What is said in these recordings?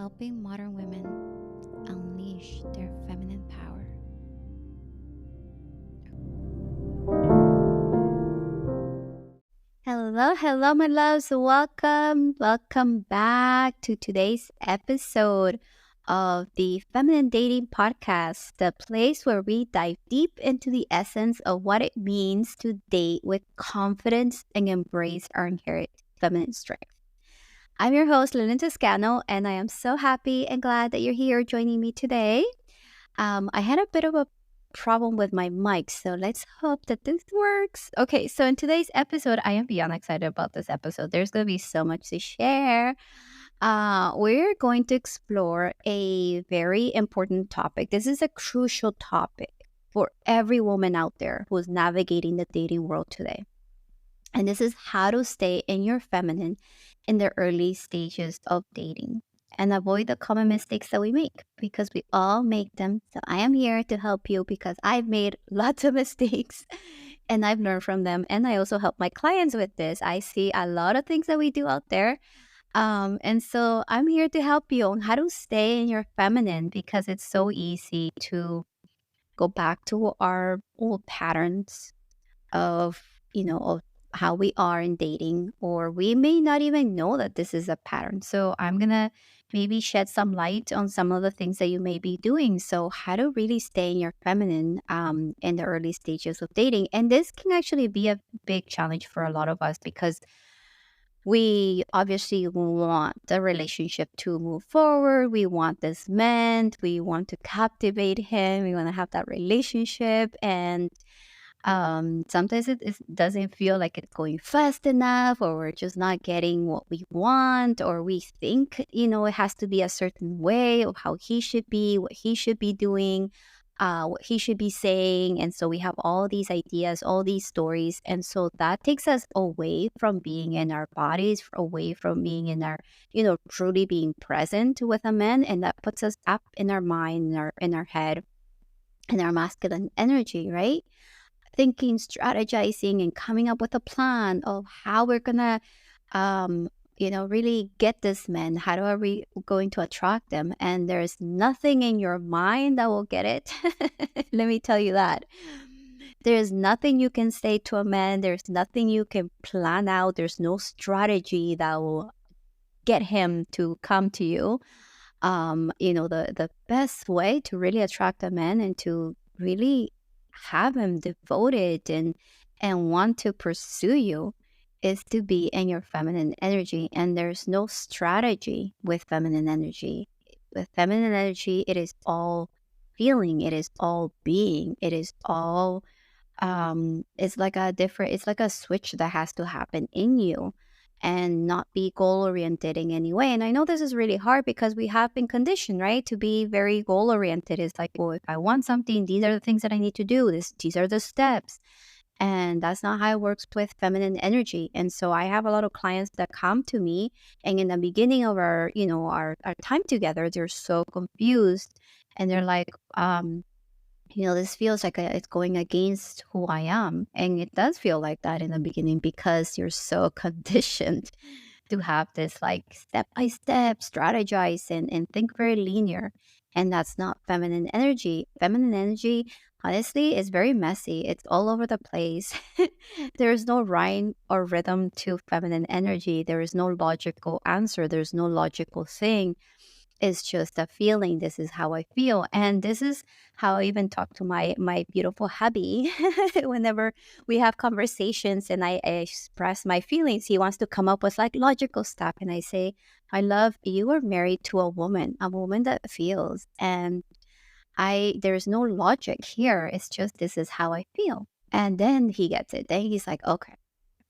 helping modern women unleash their feminine power. Hello, my loves. Welcome back to today's episode of the Feminine Dating Podcast, the place where we dive deep into the essence of what it means to date with confidence and embrace our inherent feminine strength. I'm your host, Lynn Toscano, and I am so happy and glad that you're here joining me today. I had a bit of a problem with my mic, so let's hope that this works. Okay, so in today's episode, I am beyond excited about this episode. There's going to be so much to share. We're going to explore a very important topic. This is a crucial topic for every woman out there who's navigating the dating world today. And this is how to stay in your feminine in the early stages of dating and avoid the common mistakes that we make because we all make them. So I am here to help you because I've made lots of mistakes and I've learned from them. And I also help my clients with this. I see a lot of things that we do out there. And so I'm here to help you on how to stay in your feminine because it's so easy to go back to our old patterns of, of how we are in dating, or we may not even know that this is a pattern. So I'm going to maybe shed some light on some of the things that you may be doing. So how to really stay in your feminine in the early stages of dating. And this can actually be a big challenge for a lot of us because we obviously want the relationship to move forward. We want this man. We want to captivate him. We want to have that relationship. And sometimes it doesn't feel like it's going fast enough, or we're just not getting what we want, or we think, it has to be a certain way of how he should be, what he should be doing, what he should be saying. And so we have all these ideas, all these stories. And so that takes us away from being in our bodies, away from being in our, truly being present with a man. And that puts us up in our mind, in our head, in our masculine energy, right? Thinking, strategizing, and coming up with a plan of how we're gonna, really get this man. How are we going to attract them? And there's nothing in your mind that will get it. Let me tell you that. There's nothing you can say to a man. There's nothing you can plan out. There's no strategy that will get him to come to you. The best way to really attract a man and to really have him devoted and want to pursue you is to be in your feminine energy. And there's no strategy with feminine energy. With feminine energy, it is all feeling, it is all being, it is all it's like a switch that has to happen in you and not be goal oriented in any way. And I know this is really hard because we have been conditioned, right, to be very goal oriented. It's like, well, if I want something, these are the things that I need to do. These are the steps. And that's not how it works with feminine energy. And so I have a lot of clients that come to me, and in the beginning of our time together, they're so confused and they're like, this feels like it's going against who I am. And it does feel like that in the beginning because you're so conditioned to have this like step by step strategize and think very linear. And that's not feminine energy. Feminine energy, honestly, is very messy. It's all over the place. There's no rhyme or rhythm to feminine energy. There is no logical answer. There's no logical thing. It's just a feeling. This is how I feel. And this is how I even talk to my beautiful hubby. Whenever we have conversations and I express my feelings, he wants to come up with like logical stuff. And I say, I love you are married to a woman that feels. And there's no logic here. It's just this is how I feel. And then he gets it. Then he's like, okay,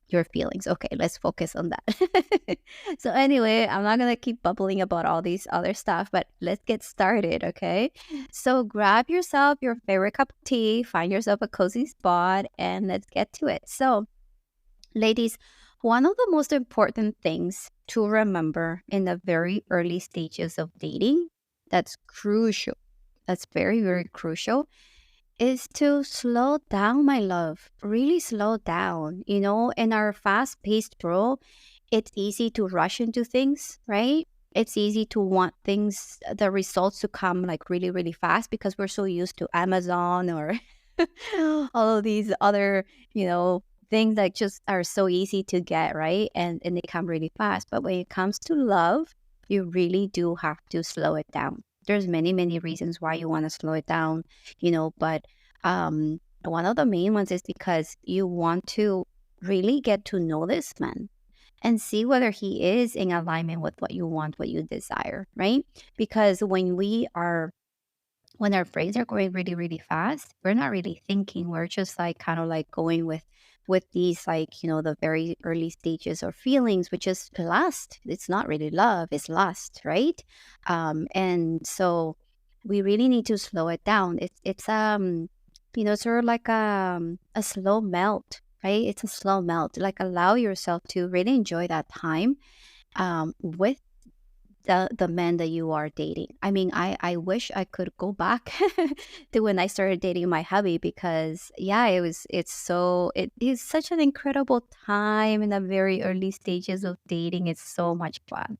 your feelings. Okay, let's focus on that. So anyway, I'm not going to keep bubbling about all these other stuff, but let's get started, okay? So grab yourself your favorite cup of tea, find yourself a cozy spot, and let's get to it. So, ladies, one of the most important things to remember in the very early stages of dating, that's crucial. That's very, very crucial is to slow down, my love. Really slow down. In our fast paced world, it's easy to rush into things, right? It's easy to want things, the results to come like really, really fast because we're so used to Amazon or all of these other, things that just are so easy to get, right? And they come really fast. But when it comes to love, you really do have to slow it down. There's many, many reasons why you want to slow it down, but one of the main ones is because you want to really get to know this man and see whether he is in alignment with what you want, what you desire, right? Because when our brains are going really, really fast, we're not really thinking. We're just like kind of like going with these like, the very early stages or feelings, which is lust. It's not really love, it's lust, right? And so we really need to slow it down. It's sort of like a slow melt, right? It's a slow melt. Like allow yourself to really enjoy that time with the men that you are dating. I mean, I wish I could go back to when I started dating my hubby because yeah, it is such an incredible time in the very early stages of dating. It's so much fun.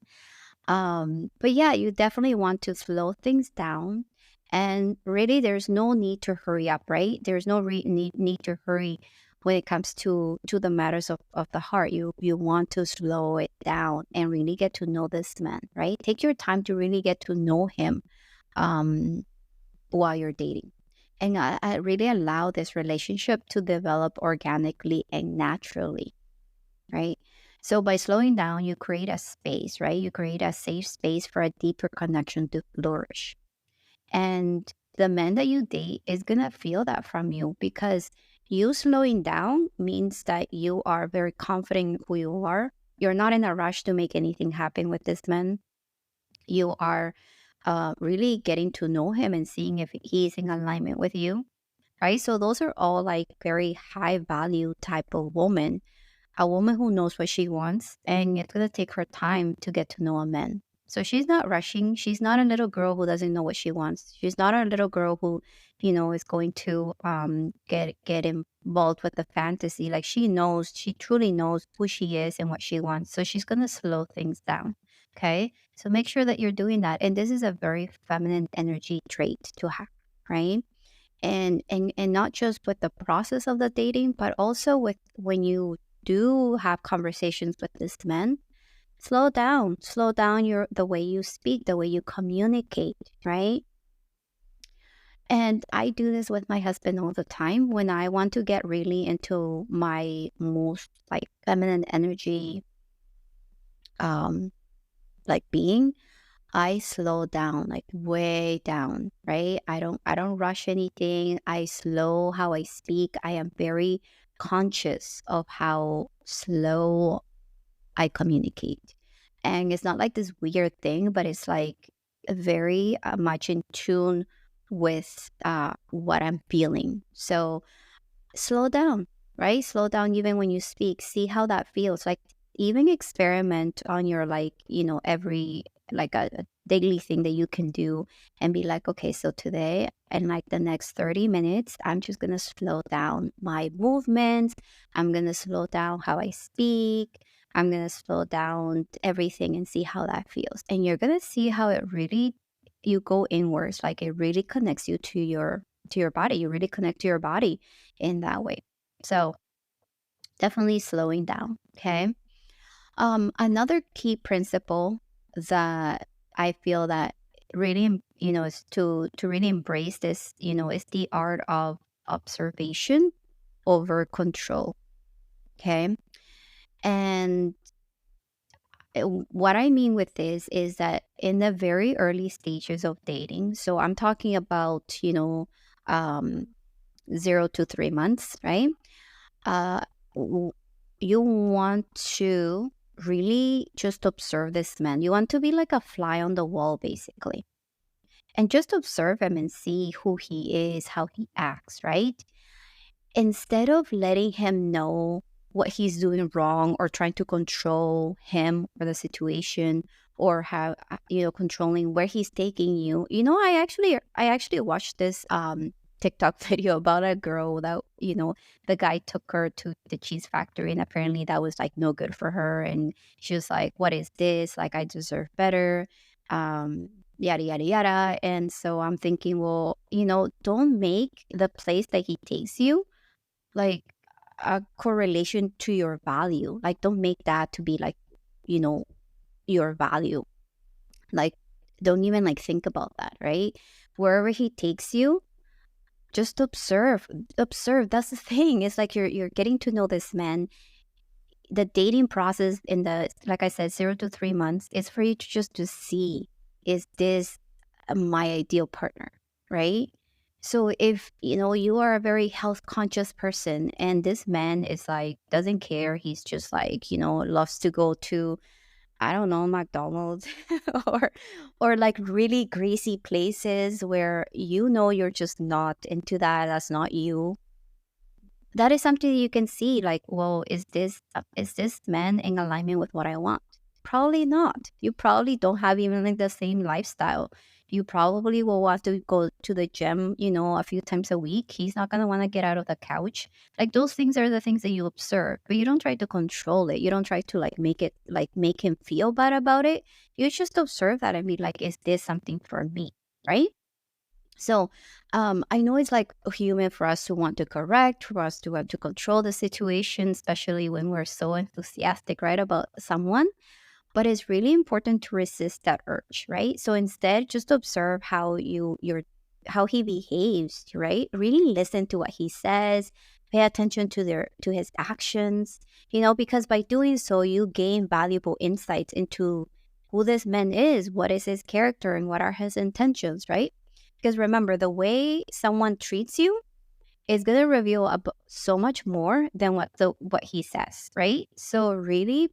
But yeah, you definitely want to slow things down. And really, there's no need to hurry up, right? There's no need to hurry when it comes to the matters of the heart. You want to slow it down and really get to know this man, right? Take your time to really get to know him um, while you're dating. And I really allow this relationship to develop organically and naturally, right? So by slowing down, you create a space, right? You create a safe space for a deeper connection to flourish. And the man that you date is going to feel that from you because you slowing down means that you are very confident in who you are. You're not in a rush to make anything happen with this man. You are really getting to know him and seeing if he's in alignment with you, right? So those are all like very high value type of woman, a woman who knows what she wants, and it's going to take her time to get to know a man. So she's not rushing. She's not a little girl who doesn't know what she wants. She's not a little girl who, is going to get involved with the fantasy. Like she truly knows who she is and what she wants. So she's going to slow things down. Okay? So make sure that you're doing that. And this is a very feminine energy trait to have, right? And not just with the process of the dating, but also with when you do have conversations with this man, slow down the way you speak, the way you communicate, right? And I do this with my husband all the time when I want to get really into my most like feminine energy um like being. I slow down, like way down, right? I don't rush anything. I slow how I speak. I am very conscious of how slow I communicate. And it's not like this weird thing, but it's like very much in tune with what I'm feeling. So slow down, right? Slow down even when you speak. See how that feels. Like even experiment on your like, every like a daily thing that you can do and be like, okay, so today and like the next 30 minutes, I'm just gonna slow down my movements. I'm gonna slow down how I speak. I'm gonna slow down everything and see how that feels. And you're gonna see how it really you go inwards, like it really connects you to your body. You really connect to your body in that way. So definitely slowing down. Okay. Another key principle that I feel that really, is to really embrace this, is the art of observation over control. Okay. And what I mean with this is that in the very early stages of dating, so I'm talking about, um, 0 to 3 months, right? uh, w- you want to really just observe this man. You want to be like a fly on the wall, basically, and just observe him and see who he is, how he acts, right? Instead of letting him know what he's doing wrong or trying to control him or the situation or how controlling where he's taking you. I actually watched this TikTok video about a girl that, the guy took her to the cheese factory, and apparently that was like no good for her. And she was like, what is this? Like, I deserve better. Um, Yada, yada, yada. And so I'm thinking, well, don't make the place that he takes you like a correlation to your value. Like, don't make that to be like, you know, your value. Like, don't even like think about that, right? Wherever he takes you, just observe. That's the thing. It's like you're getting to know this man. The dating process in the, like I said, 0 to 3 months is for you to just to see, is this my ideal partner, right? So if you are a very health conscious person and this man is like doesn't care, he's just like loves to go to, I don't know, McDonald's or like really greasy places where you're just not into that. That's not you. That is something you can see like, well, is this man in alignment with what I want? Probably not. You probably don't have even like the same lifestyle. You probably will want to go to the gym, a few times a week. He's not going to want to get out of the couch. Like, those things are the things that you observe, but you don't try to control it. You don't try to like make him feel bad about it. You just observe that and be like, is this something for me? Right? So I know it's like human for us to want to correct, for us to want to control the situation, especially when we're so enthusiastic, right, about someone. But it's really important to resist that urge, right? So instead, just observe how he behaves, right? Really listen to what he says. Pay attention to his actions, because by doing so, you gain valuable insights into who this man is, what is his character, and what are his intentions, right? Because remember, the way someone treats you is going to reveal so much more than what he says, right? So really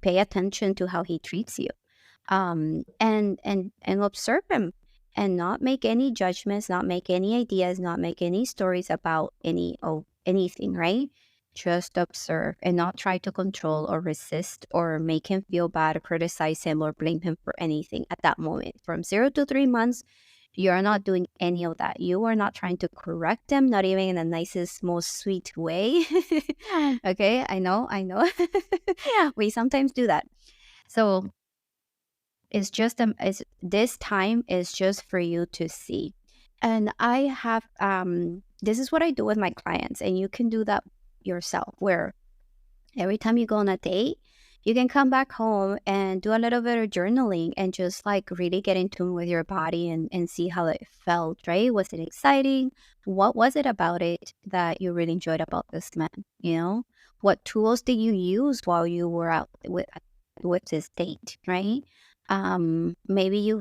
pay attention to how he treats you, and observe him, and not make any judgments, not make any ideas, not make any stories about anything, right? Just observe and not try to control or resist or make him feel bad or criticize him or blame him for anything at that moment. From 0 to 3 months, you are not doing any of that. You are not trying to correct them, not even in the nicest, most sweet way. Okay, I know. We sometimes do that. So this time is just for you to see. And I have this is what I do with my clients, and you can do that yourself, where every time you go on a date, you can come back home and do a little bit of journaling and just like really get in tune with your body and see how it felt, right? Was it exciting? What was it about it that you really enjoyed about this man? What tools did you use while you were out with this date, right? Maybe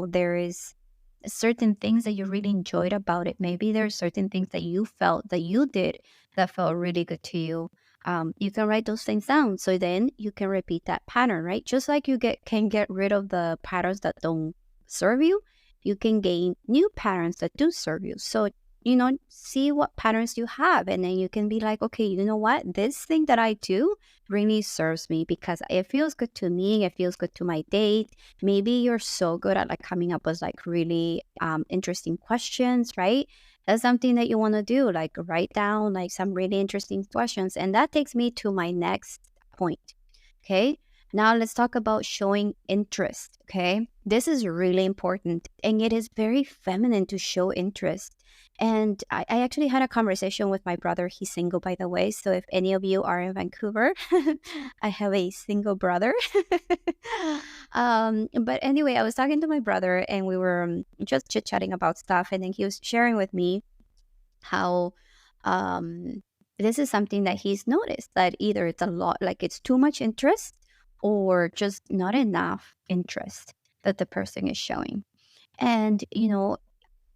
there is certain things that you really enjoyed about it. Maybe there are certain things that you felt that you did that felt really good to you. You can write those things down, so then you can repeat that pattern, right? Just like you can get rid of the patterns that don't serve you, you can gain new patterns that do serve you. So see what patterns you have, and then you can be like, okay, you know what, this thing that I do really serves me because it feels good to me, it feels good to my date. Maybe you're so good at like coming up with like really interesting questions, right? That's something that you want to do, like write down like some really interesting questions. And that takes me to my next point. Okay, now let's talk about showing interest. Okay, this is really important, and it is very feminine to show interest. And I actually had a conversation with my brother. He's single, by the way. So if any of you are in Vancouver, I have a single brother. But anyway, I was talking to my brother, and we were just chit chatting about stuff. And then he was sharing with me how this is something that he's noticed, that either it's a lot, like it's too much interest, or just not enough interest that the person is showing. And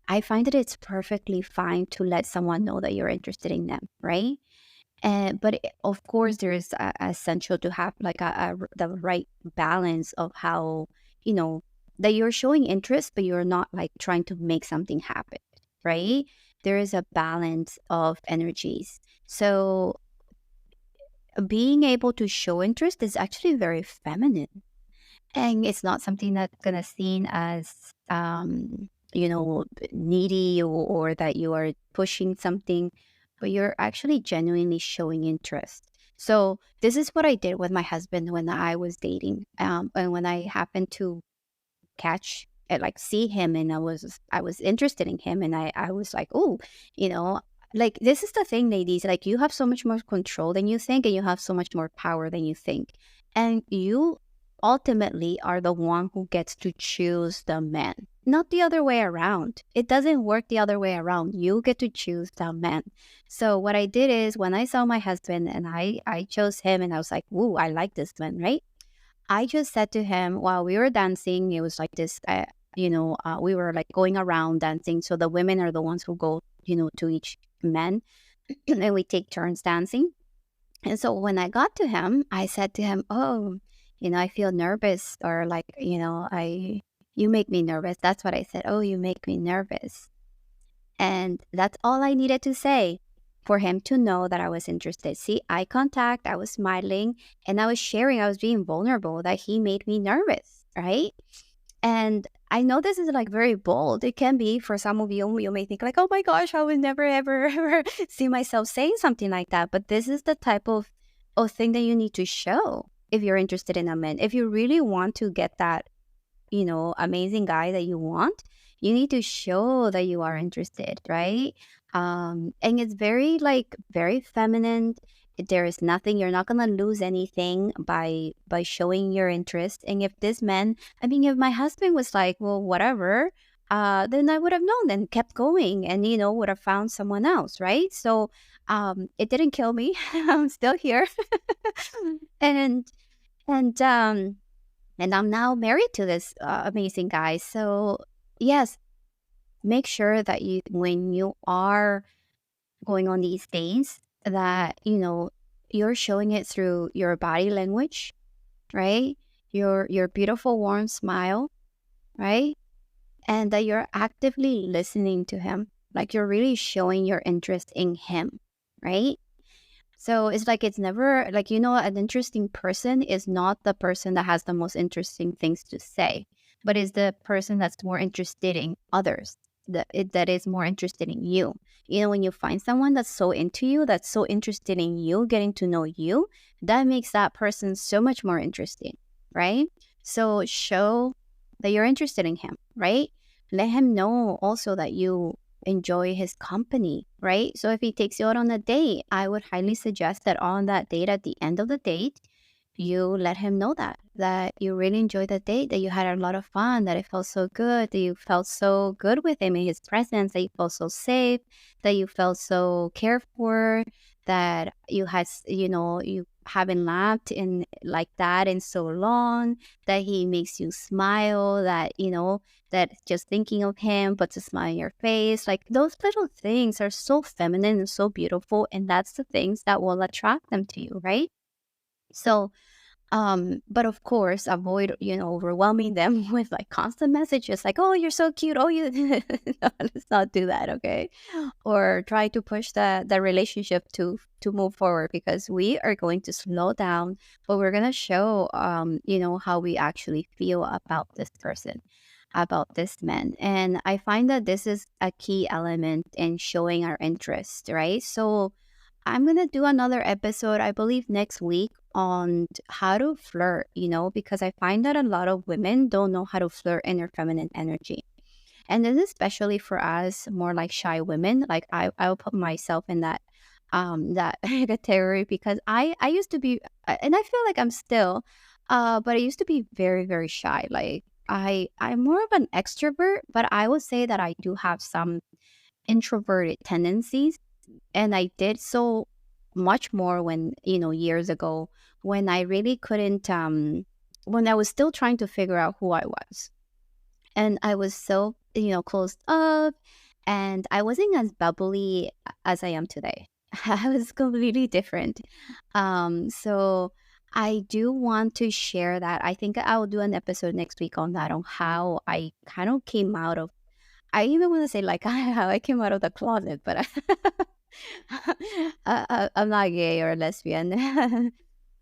I find that it's perfectly fine to let someone know that you're interested in them, right? But of course, there is essential to have like the right balance of how that you're showing interest, but you're not like trying to make something happen, right? There is a balance of energies. So being able to show interest is actually very feminine, and it's not something that's gonna seen as needy, or that you are pushing something, but you're actually genuinely showing interest. So this is what I did with my husband when I was dating, and when I happened to catch like see him, and I was interested in him, and I was like, oh, you know like, this is the thing, ladies, like, you have so much more control than you think, and you have so much more power than you think, and you ultimately are the one who gets to choose the man, not the other way around. It doesn't work the other way around. You get to choose the man. So what I did is, when I saw my husband and I chose him, and I was like, ooh, I like this man, right? I just said to him while we were dancing, it was like this, we were like going around dancing. So the women are the ones who go, to each man, and we take turns dancing. And so when I got to him, I said to him, oh, I feel nervous, or like, you make me nervous. That's what I said. Oh, you make me nervous. And that's all I needed to say for him to know that I was interested. See, eye contact, I was smiling, and I was sharing, I was being vulnerable, that he made me nervous, right? And I know this is like very bold. It can be for some of you. You may think like, oh my gosh, I would never, ever, ever see myself saying something like that. But this is the type of thing that you need to show if you're interested in a man. If you really want to get that, amazing guy that you want, you need to show that you are interested, right? And it's very, like, very feminine. There is nothing, you're not gonna lose anything by showing your interest. And if this man, I mean, if my husband was like, well, whatever, then I would have known and kept going, and would have found someone else, right? So it didn't kill me. I'm still here. and and and I'm now married to this amazing guy. So yes, make sure that when you are going on these dates, that you're showing it through your body language, right? Your beautiful warm smile, right? And that you're actively listening to him, like you're really showing your interest in him, right? So it's like, it's never like, an interesting person is not the person that has the most interesting things to say, but is the person that's more interested in others, that is more interested in you. When you find someone that's so into you, that's so interested in you, getting to know you, that makes that person so much more interesting, right? So show that you're interested in him, right? Let him know also that you enjoy his company, right? So if he takes you out on a date, I would highly suggest that on that date, at the end of the date, you let him know that you really enjoyed the date, that you had a lot of fun, that it felt so good, that you felt so good with him in his presence, that you felt so safe, that you felt so cared for, that you had, you haven't laughed in like that in so long, that he makes you smile, that, that just thinking of him puts a smile on your face. Like, those little things are so feminine and so beautiful, and that's the things that will attract them to you, right? So but of course, avoid, overwhelming them with like constant messages like, oh, you're so cute. Oh, you, no, let's not do that. Okay. Or try to push the relationship to move forward, because we are going to slow down, but we're going to show, how we actually feel about this person, about this man. And I find that this is a key element in showing our interest, right? So I'm going to do another episode, I believe, next week on how to flirt, because I find that a lot of women don't know how to flirt in their feminine energy. And then especially for us, more like shy women, like I'll put myself in that category, because I used to be, and I feel like I'm still, but I used to be very, very shy. Like, I'm more of an extrovert, but I would say that I do have some introverted tendencies. And I did so much more when, years ago, when I really couldn't, when I was still trying to figure out who I was. And I was so, closed up, and I wasn't as bubbly as I am today. I was completely different. So I do want to share that. I think I'll do an episode next week on that, on how I kind of came out of, I even want to say like how I came out of the closet, but I'm not gay or lesbian.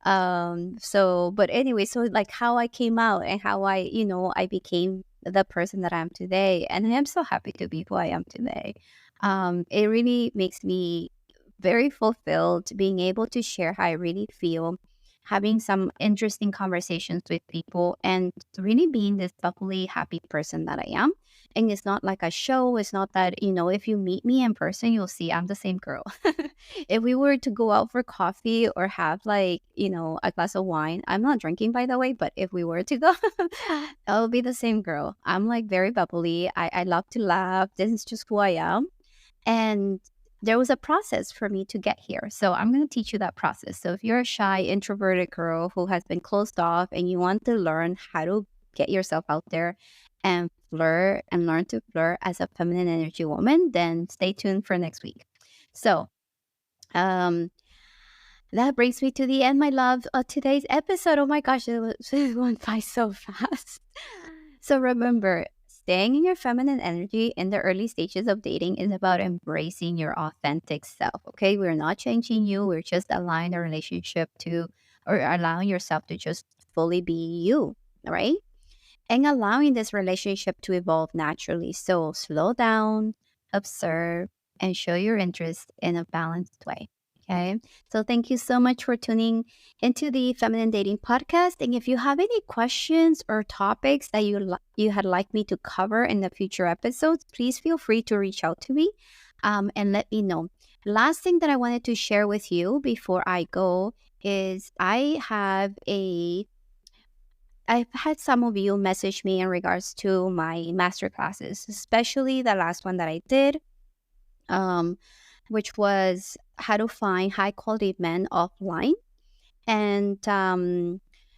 So, but anyway, so like how I came out, and how I became the person that I am today. And I am so happy to be who I am today. It really makes me very fulfilled being able to share how I really feel, having some interesting conversations with people, and really being this bubbly, happy person that I am. And it's not like a show. It's not that, if you meet me in person, you'll see I'm the same girl. If we were to go out for coffee or have like, a glass of wine, I'm not drinking by the way, but if we were to go, I'll be the same girl. I'm like very bubbly. I love to laugh. This is just who I am. And there was a process for me to get here. So I'm going to teach you that process. So if you're a shy, introverted girl who has been closed off and you want to learn how to get yourself out there and flirt and learn to flirt as a feminine energy woman, then stay tuned for next week. So, um, that brings me to the end, my love, of today's episode. Oh my gosh, it went by so fast. So remember, staying in your feminine energy in the early stages of dating is about embracing your authentic self. Okay, we're not changing you. We're just allowing the relationship to, or allowing yourself to just fully be you, right? And allowing this relationship to evolve naturally. So slow down, observe, and show your interest in a balanced way. Okay. So thank you so much for tuning into the Feminine Dating Podcast. And if you have any questions or topics that you had like me to cover in the future episodes, please feel free to reach out to me and let me know. Last thing that I wanted to share with you before I go is I've had some of you message me in regards to my master classes, especially the last one that I did, um, which was how to find high quality men offline. And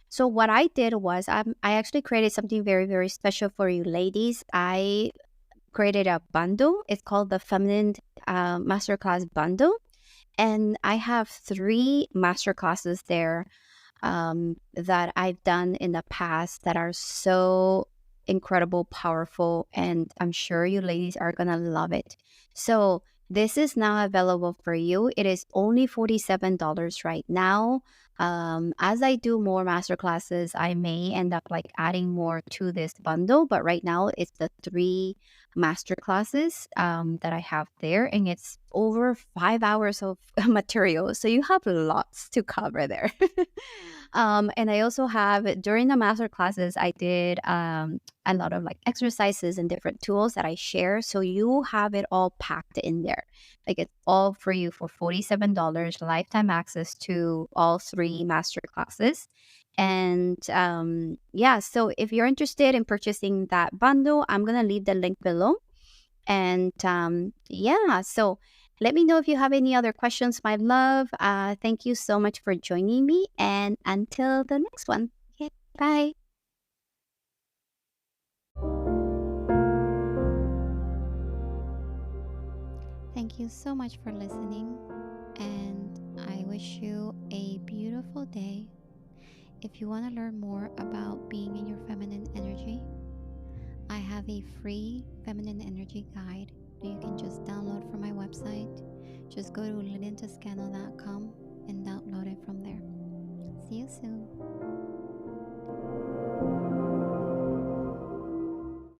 so what I did was I actually created something very, very special for you ladies. I created a bundle. It's called the Feminine Masterclass Bundle. And I have 3 master classes there that I've done in the past that are so incredible, powerful, and I'm sure you ladies are gonna love it. So this is now available for you. It is only $47 right now. As I do more master classes, I may end up like adding more to this bundle, but right now it's the 3 master classes that I have there, and it's over 5 hours of material. So you have lots to cover there. And I also have during the master classes, I did a lot of like exercises and different tools that I share. So you have it all packed in there. Like it's all for you for $47, lifetime access to all 3 master classes. And yeah, so if you're interested in purchasing that bundle, I'm going to leave the link below. And yeah, so let me know if you have any other questions, my love. Thank you so much for joining me. And until the next one, okay, bye. Thank you so much for listening. And I wish you a beautiful day. If you want to learn more about being in your feminine energy, I have a free feminine energy guide that you can just download from my website. Just go to linentoscano.com and download it from there. See you soon.